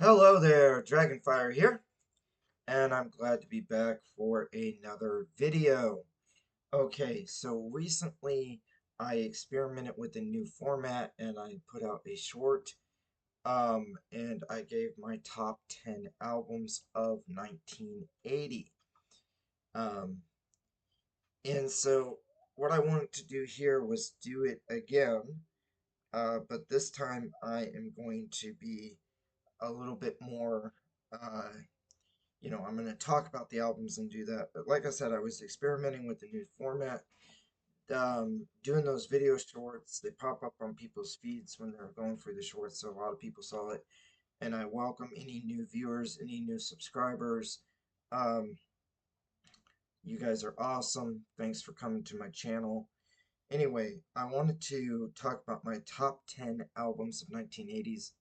Hello there, Dragonfire here, and I'm glad to be back for another video. Okay, so recently I experimented with a new format and I put out a short, and I gave my top 10 albums of 1980. Um, and so what I wanted to do here was do it again, but this time I am going to be a little bit more uh, I'm going to talk about the albums and do that. But like I said, I was experimenting with the new format, doing those video shorts. They pop up on people's feeds when they're going through the shorts, so a lot of people saw it. And I welcome any new viewers, any new subscribers. Um, you guys are awesome. Thanks for coming to my channel. Anyway, I wanted to talk about my top 10 albums of 1980s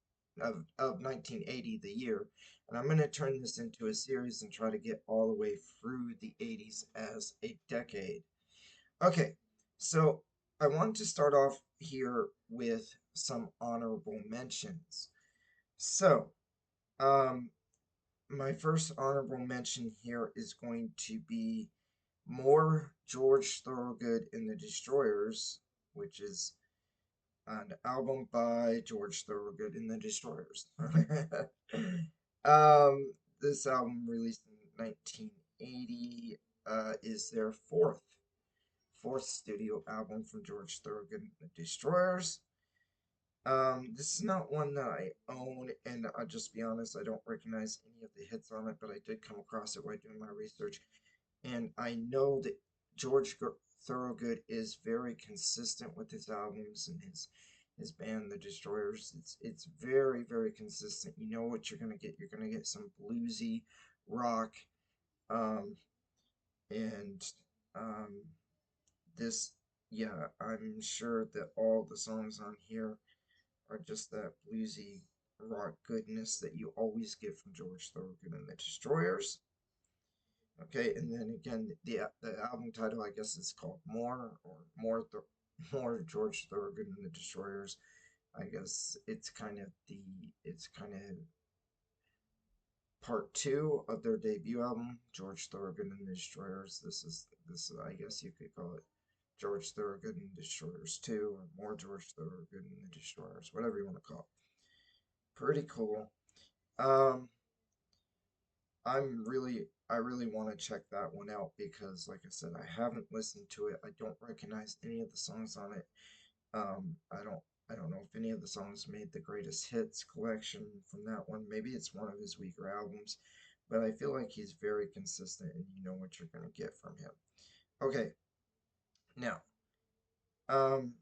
of 1980, the year, and I'm going to turn this into a series and try to get all the way through the 80s as a decade. Okay, so I want to start off here with some honorable mentions. So, um, my first honorable mention here is going to be more George Thorogood and the Destroyers, which is an album by George Thorogood and the Destroyers. This album, released in 1980, is their fourth studio album from George Thorogood and the Destroyers. This is not one that I own, and I'll just be honest, I don't recognize any of the hits on it, but I did come across it while doing my research. And I know that Thorogood is very consistent with his albums and his band, The Destroyers. It's very, very consistent. You know what you're gonna get. You're gonna get some bluesy rock, um, and um, this, yeah, I'm sure that all the songs on here are just that bluesy rock goodness that you always get from George Thorogood and the Destroyers. Okay, and then again, the album title, I guess, is called More George Thorogood and the Destroyers. I guess it's kind of part two of their debut album, George Thorogood and the Destroyers. I guess you could call it George Thorogood and the Destroyers 2, or More George Thorogood and the Destroyers, whatever you want to call it. Pretty cool. Um, I really want to check that one out because, like I said, I haven't listened to it. I don't recognize any of the songs on it. Um, I don't, I don't know if any of the songs made the greatest hits collection from that one. Maybe it's one of his weaker albums, but I feel like he's very consistent, and you know what you're gonna get from him. Okay, now, um,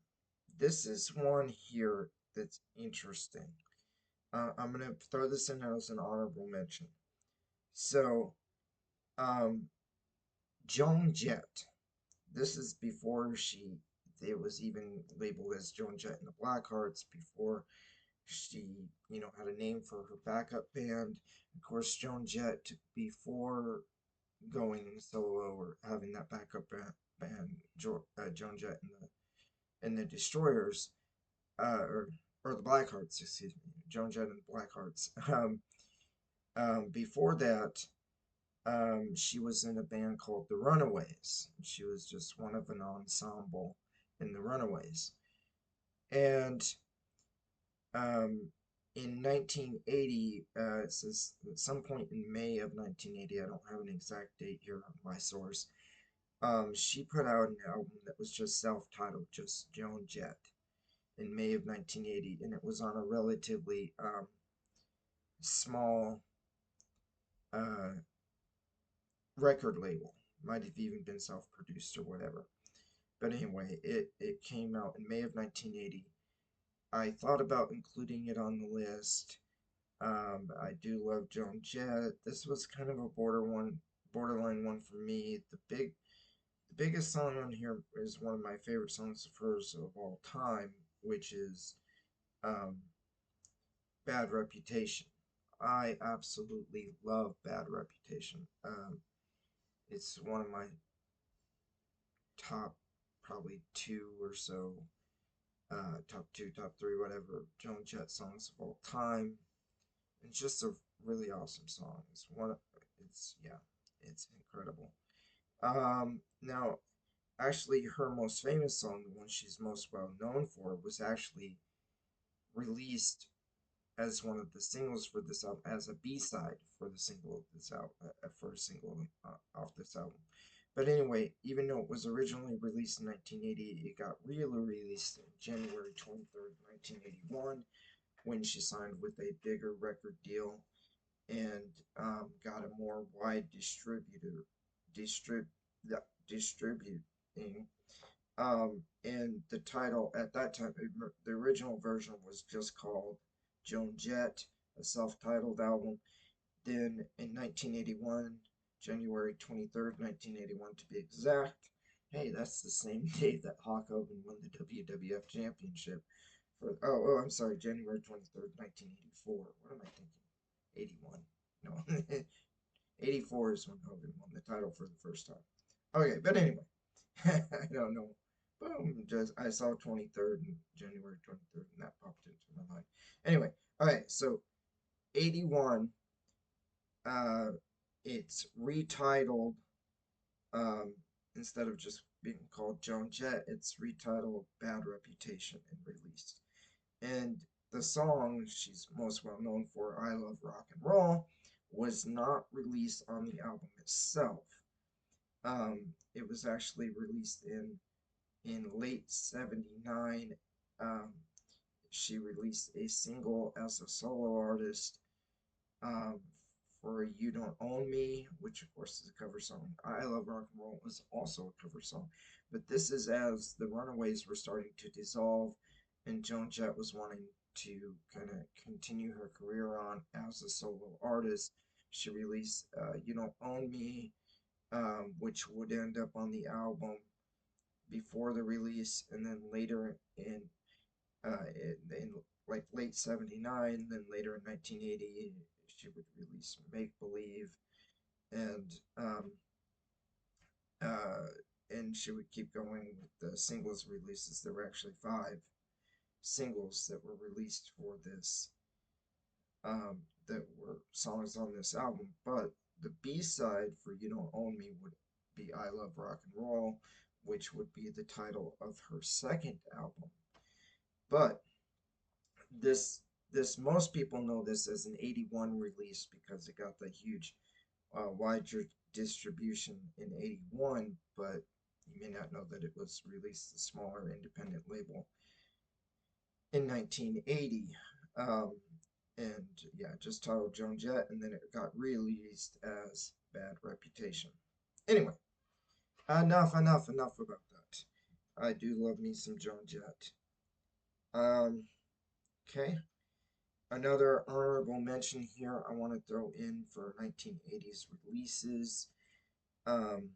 this is one here that's interesting. I'm gonna throw this in as an honorable mention. So, um, Joan Jett. This is before it was even labeled as Joan Jett and the Blackhearts, before she, had a name for her backup band. Of course, Joan Jett, before going solo or having that backup band, Joan Jett and the Destroyers, or the Blackhearts, excuse me, Joan Jett and the Blackhearts. Before that, she was in a band called the Runaways. She was just one of an ensemble in the Runaways. And um, in 1980, it says at some point in May of 1980, I don't have an exact date here on my source, she put out an album that was just self-titled, just Joan Jett, in May of 1980, and it was on a relatively small uh, record label. Might have even been self-produced or whatever. But anyway, it came out in May of 1980. I thought about including it on the list. I do love Joan Jett. This was kind of a borderline one for me. The biggest song on here is one of my favorite songs of hers of all time, which is um, Bad Reputation. I absolutely love Bad Reputation. It's one of my top, probably two or so, top two, top three, whatever, Joan Jett songs of all time. It's just a really awesome song. Yeah, it's incredible. Now, actually, her most famous song, the one she's most well known for, was actually released as one of the singles for this album, as a B-side for the single of this album, first single off this album. But anyway, even though it was originally released in 1980, it got re-released on January 23rd, 1981, when she signed with a bigger record deal and got a more wide distrib, distributing. And the title at that time, the original version was just called Joan Jett, a self-titled album. Then in 1981, January 23rd, 1981 to be exact, hey, that's the same day that Hulk Hogan won the WWF Championship. I'm sorry, January 23rd, 1984. What am I thinking? 81. No, 84 is when Hogan won the title for the first time. Okay, but anyway, I don't know. Boom, just I saw 23rd and January 23rd, and that popped into my mind. Anyway, all right, so 81, uh, it's retitled, um, instead of just being called Joan Jett, it's retitled Bad Reputation and released. And the song she's most well known for, I Love Rock and Roll, was not released on the album itself. It was actually released in late '79. Um, she released a single as a solo artist, um, for You Don't Own Me, which of course is a cover song. I Love Rock and Roll was also a cover song. But this is as the Runaways were starting to dissolve and Joan Jett was wanting to kind of continue her career on as a solo artist. She released You Don't Own Me, which would end up on the album before the release, and then later in like late '79, then later in 1980, she would release Make Believe, and um, uh, and she would keep going with the singles releases. There were actually 5 singles that were released for this, that were songs on this album, but the B-side for You Don't Own Me would be I Love Rock and Roll, which would be the title of her second album. But this most people know this as an '81 release because it got the huge wide distribution in '81, but you may not know that it was released a smaller independent label in 1980. Um, and yeah, just titled Joan Jett, and then it got released as Bad Reputation. Anyway, enough about that. I do love me some Joan Jett. Um, okay. Another honorable mention here I want to throw in for 1980s releases, um,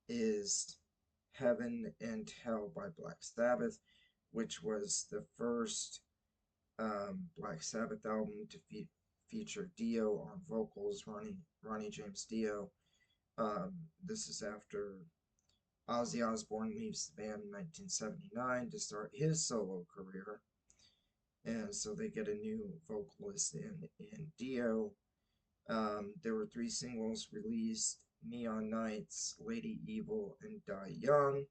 is Heaven and Hell by Black Sabbath, which was the first Black Sabbath album to feature Dio on vocals, Ronnie James Dio. This is after Ozzy Osbourne leaves the band in 1979 to start his solo career. And so they get a new vocalist in Dio. There were 3 singles released: Neon Nights, Lady Evil, and Die Young.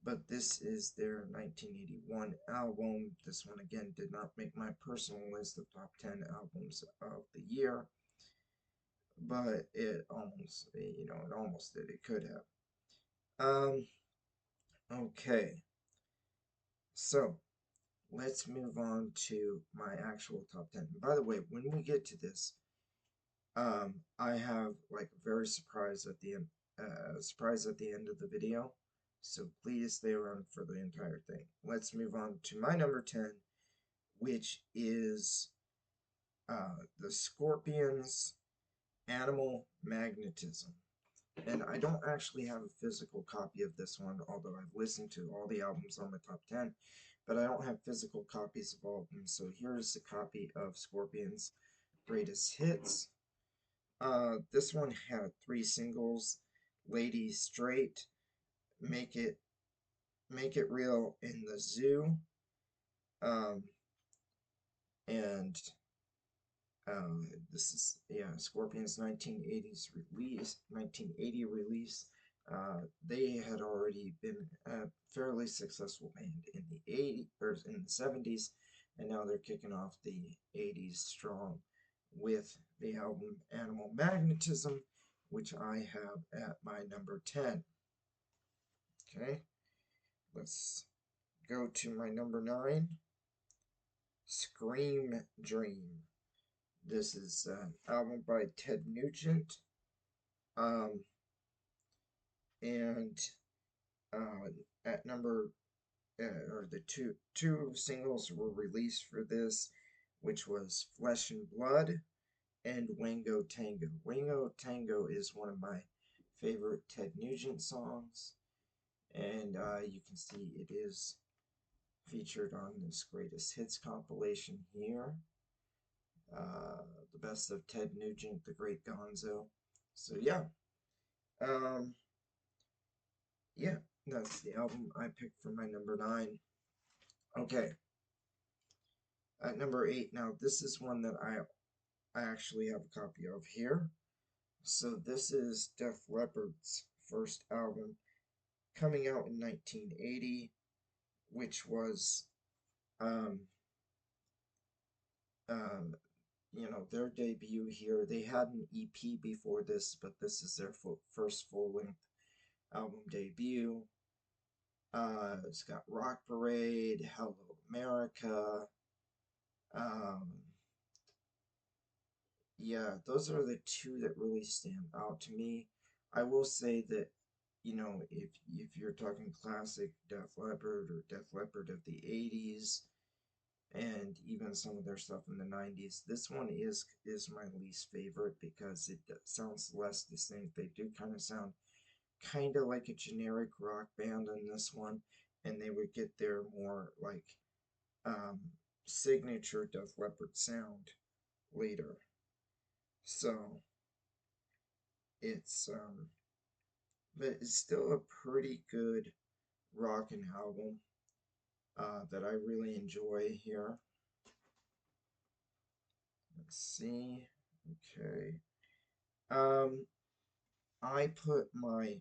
But this is their 1981 album. This one again did not make my personal list of top 10 albums of the year, but it almost, it almost did. It could have. Okay, so let's move on to my actual top 10. By the way, when we get to this, I have like a very surprise at the end of the video, so please stay around for the entire thing. Let's move on to my number 10, which is the Scorpions' Animal Magnetism. And I don't actually have a physical copy of this one, although I've listened to all the albums on the top 10, but I don't have physical copies of all of them. So here's a copy of Scorpions' Greatest Hits. This one had 3 singles: Lady Straight, Make It Real in the Zoo, um, and This is Scorpion's 1980 release. They had already been a fairly successful band in the 80s or in the 70s, and now they're kicking off the 80s strong with the album Animal Magnetism, which I have at my number 10. Okay, let's go to my number 9, Scream Dream. This is an album by Ted Nugent. Um, and at number, or the two singles were released for this, which was Flesh and Blood and Wango Tango. Wango Tango is one of my favorite Ted Nugent songs, and you can see it is featured on this greatest hits compilation here. The best of Ted Nugent, the great Gonzo. So yeah, um, yeah, that's the album I picked for my number 9. Okay, at number 8, now this is one that I actually have a copy of here. So this is Def Leppard's first album, coming out in 1980, which was, um, their debut here. They had an EP before this, but this is their first full-length album debut. It's got Rock Parade, Hello America. Yeah, those are the two that really stand out to me. I will say that, if you're talking classic Def Leppard or Def Leppard of the 80s and even some of their stuff in the 90s, this one is my least favorite because it sounds less distinct. They do kind of sound kind of like a generic rock band on this one, and they would get their more like um, signature Def Leppard sound later. So it's but it's still a pretty good rockin' album that I really enjoy here. Let's see. Okay. Um, I put my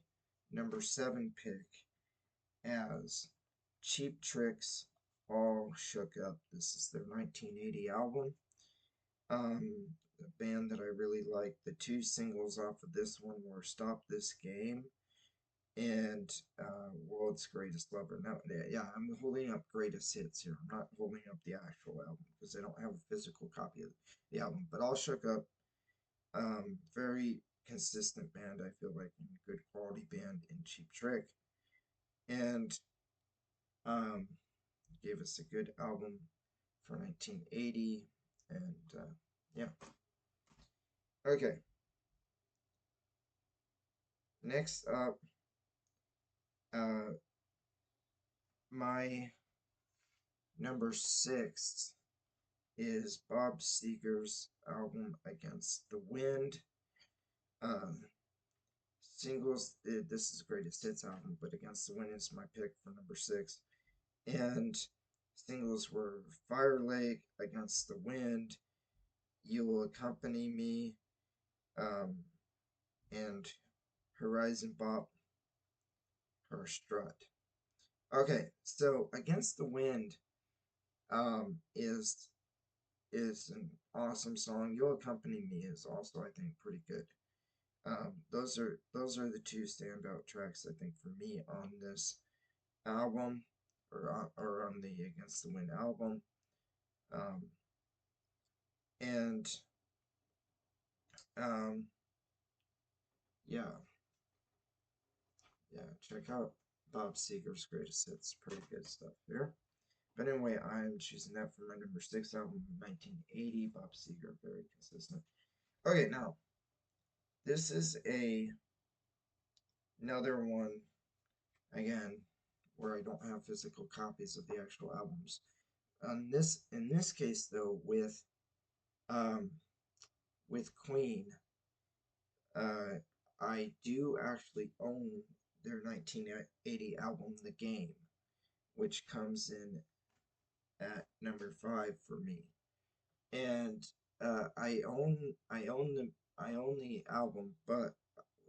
number 7 pick as Cheap Trick's All Shook Up. This is their 1980 album. A band that I really like. The two singles off of this one were Stop This Game and World's Greatest Lover. Now, yeah, I'm holding up greatest hits here. I'm not holding up the actual album because I don't have a physical copy of the album. But All Shook Up, very consistent band, I feel like, and good quality band in Cheap Trick. And um, gave us a good album for 1980. And yeah. Okay. Next up, my number 6 is Bob Seger's album Against the Wind. Um, Singles, this is the greatest hits album, but Against the Wind is my pick for number 6. And singles were Fire Lake, Against the Wind, You Will Accompany Me, and Horizon Bop, Her Strut. Okay, so Against the Wind is an awesome song. You'll Accompany Me is also, I think, pretty good. Those are the two standout tracks, I think, for me on this album, or on the Against the Wind album. And yeah, check out Bob Seger's greatest hits. Pretty good stuff here. But anyway, I'm choosing that for my number 6 album, 1980. Bob Seger, very consistent. Okay, now this is another one again where I don't have physical copies of the actual albums. In this case though, with Queen, I do actually own their 1980 album, The Game, which comes in at number 5 for me. And I own the album, but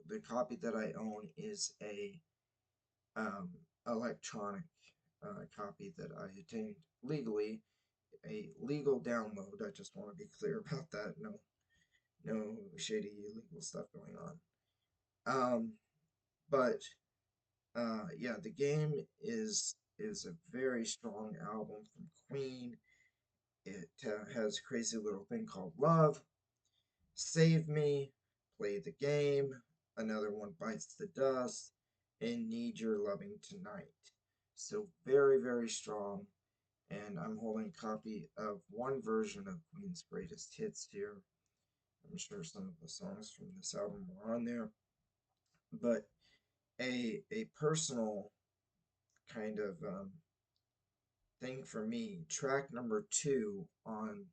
the copy that I own is a um, electronic copy that I obtained legally, a legal download. I just want to be clear about that. No shady illegal stuff going on. But yeah, the game is a very strong album from Queen. It has a crazy little thing called Love, Save Me, Play the Game, Another One Bites the Dust, and Need Your Loving Tonight. So very, very strong. And I'm holding a copy of one version of Queen's greatest hits here. I'm sure some of the songs from this album are on there. But a personal kind of thing for me, track number 2 on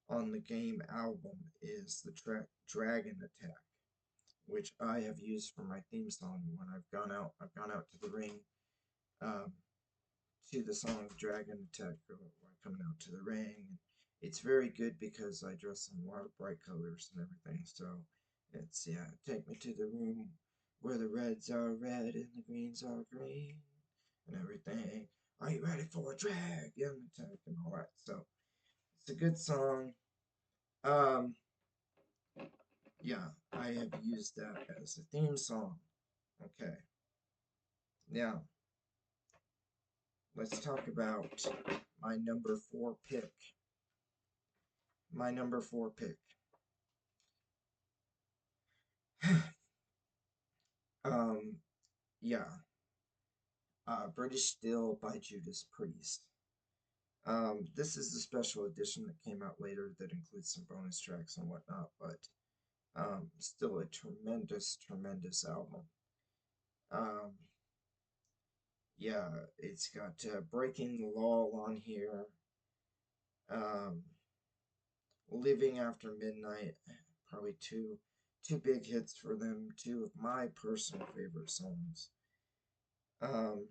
the game album is the track Dragon Attack, which I have used for my theme song when I've gone out to the ring, um, to the song Dragon Attack coming out to the ring. It's very good because I dress in a lot of bright colors and everything. So it's, yeah, take me to the room where the reds are red and the greens are green and everything. Are you ready for a dragon attack and all that? So it's a good song. Um, yeah, I have used that as a theme song. Okay, now let's talk about my number 4 pick. My number 4 pick. um, yeah, British Steel by Judas Priest. This is the special edition that came out later that includes some bonus tracks and whatnot, but still a tremendous, tremendous album. Um, yeah, it's got Breaking the Law on here, um, Living After Midnight, probably two big hits for them, two of my personal favorite songs. Um,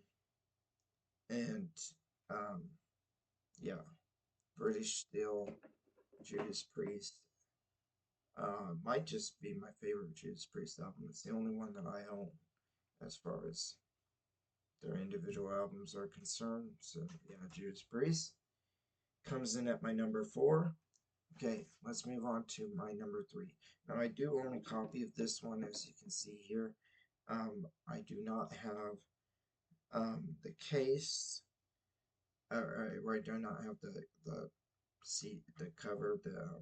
and um, yeah, British Steel, Judas Priest. Might just be my favorite Judas Priest album. It's the only one that I own as far as their individual albums are concerned. So yeah, Judas Priest comes in at my number 4. Okay, let's move on to my number 3. Now I do own a copy of this one, as you can see here. I do not have the case, or I do not have the cover, the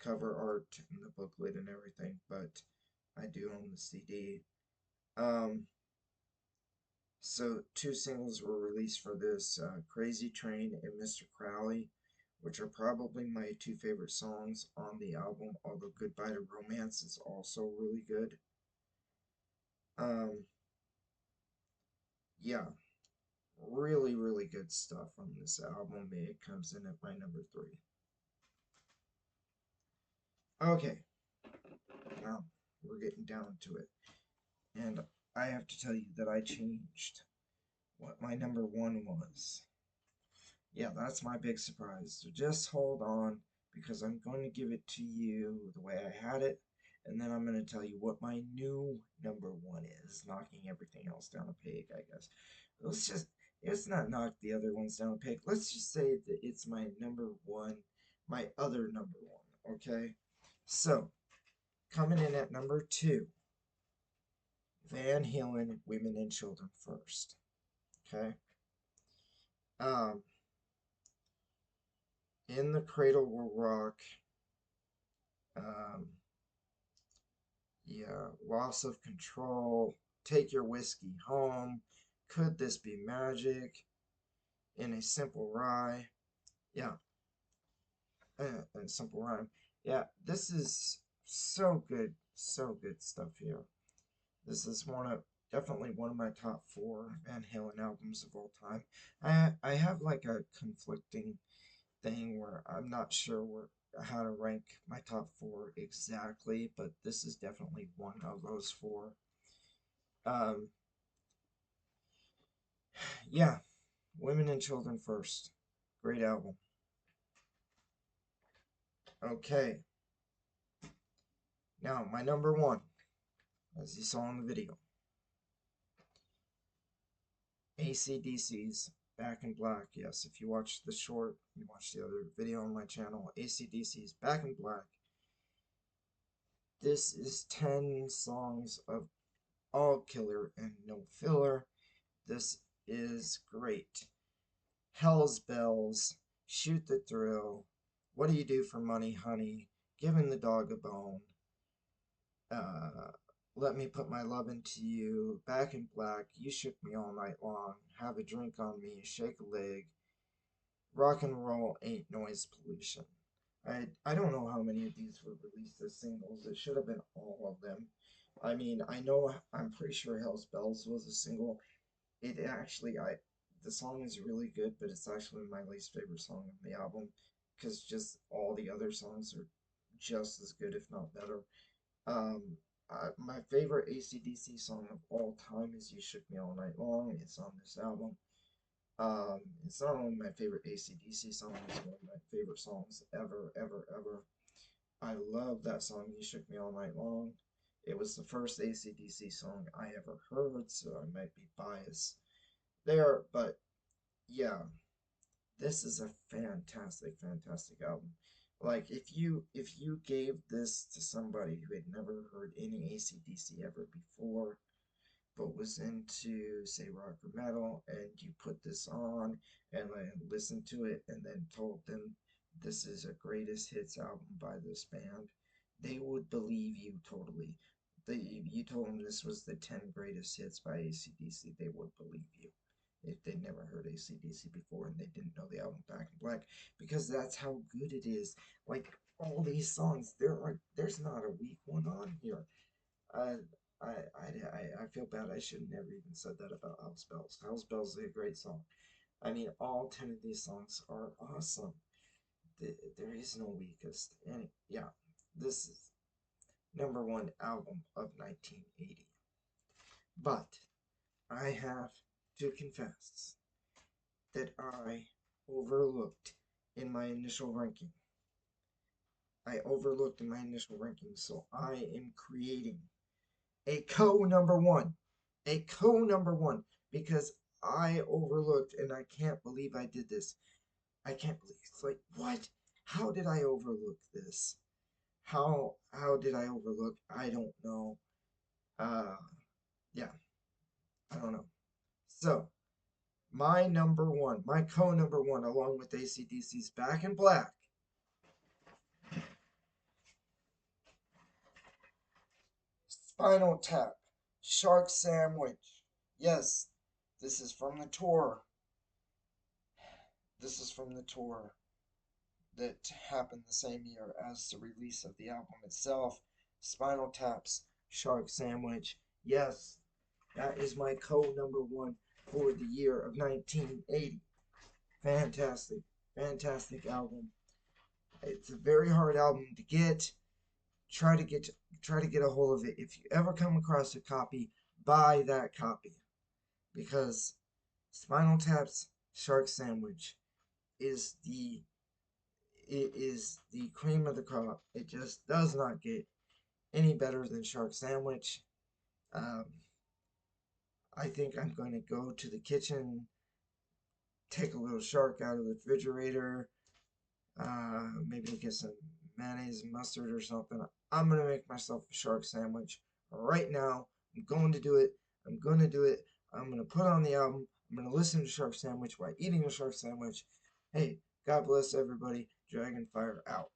cover art and the booklet and everything, but I do own the CD. Um, so 2 singles were released for this, Crazy Train and Mr. Crowley, which are probably my 2 favorite songs on the album, although Goodbye to Romance is also really good. Um, yeah, really, really good stuff on this album. It comes in at my number 3. Okay, now we're getting down to it. And I have to tell you that I changed what my number 1 was. Yeah, that's my big surprise. So just hold on, because I'm going to give it to you the way I had it, and then I'm going to tell you what my new number 1 is, knocking everything else down a peg, I guess. Let's not knock the other ones down a peg. Let's just say that it's my number 1, my other number 1, okay? So, coming in at number 2, Van Halen, Women and Children First, okay? Um, In the Cradle Will Rock, um, yeah, Loss of Control, Take Your Whiskey Home, Could This Be Magic, In a Simple Rhyme, yeah, in a Simple Rhyme, yeah, this is so good stuff here. This is definitely one of my top 4 Van Halen albums of all time. I have like a conflicting thing where I'm not sure how to rank my top 4 exactly, but this is definitely one of those 4. Um, yeah, Women and Children First. Great album. Okay, now my number one, as you saw in the video, AC/DC's Back in Black. Yes, if you watched the short, you watched the other video on my channel, AC/DC's Back in Black. This is 10 songs of all killer and no filler. This is great. Hell's Bells, Shoot the Thrill, What Do You Do for Money, Honey, Giving the Dog a Bone, Let Me Put My Love Into You, Back in Black, You Shook Me All Night Long, Have a Drink on Me, Shake a Leg, Rock and Roll Ain't Noise Pollution. I don't know how many of these were released as singles. It should have been all of them. I mean, I'm pretty sure Hell's Bells was a single. It actually, the song is really good, but it's actually my least favorite song on the album, because just all the other songs are just as good, if not better. Um, my favorite AC/DC song of all time is You Shook Me All Night Long. It's on this album. It's not only my favorite AC/DC song, it's one of my favorite songs ever, ever, ever. I love that song, You Shook Me All Night Long. It was the first AC/DC song I ever heard, so I might be biased there, but yeah, this is a fantastic, fantastic album. Like if you gave this to somebody who had never heard any AC/DC ever before, but was into, say, rock or metal, and you put this on and listened to it and then told them this is a greatest hits album by this band, they would believe you totally. You told them this was the 10 greatest hits by AC/DC, they would believe you if they never heard AC/DC before and they didn't know the album Back in Black, because that's how good it is. Like all these songs, there's not a weak one on here. I I feel bad. I should never even said that about Hell's Bells. Hell's Bells is a great song. I mean, all 10 of these songs are awesome. There is no weakest. And yeah, this is number one album of 1980. But I have to confess that I overlooked in my initial ranking. So I am creating a co-number one. A co-number one. Because I overlooked, and I can't believe I did this. I can't believe it's like, what? How did I overlook this? How did I overlook? I don't know. Uh yeah, I don't know. So my number one, my co-number one, along with AC/DC's Back in Black, Spinal Tap, Shark Sandwich. Yes, this is from the tour. This is from the tour that happened the same year as the release of the album itself. Spinal Tap's Shark Sandwich. Yes, that is my co-number one for the year of 1980. Fantastic, fantastic album. It's a very hard album to get. Try to get a hold of it. If you ever come across a copy, buy that copy, because Spinal Tap's Shark Sandwich is the cream of the crop. It just does not get any better than Shark Sandwich. Um, I think I'm going to go to the kitchen, take a little shark out of the refrigerator, maybe get some mayonnaise and mustard or something. I'm going to make myself a shark sandwich right now. I'm going to do it. I'm going to do it. I'm going to put on the album. I'm going to listen to Shark Sandwich while eating a shark sandwich. Hey, God bless everybody. Dragonfire out.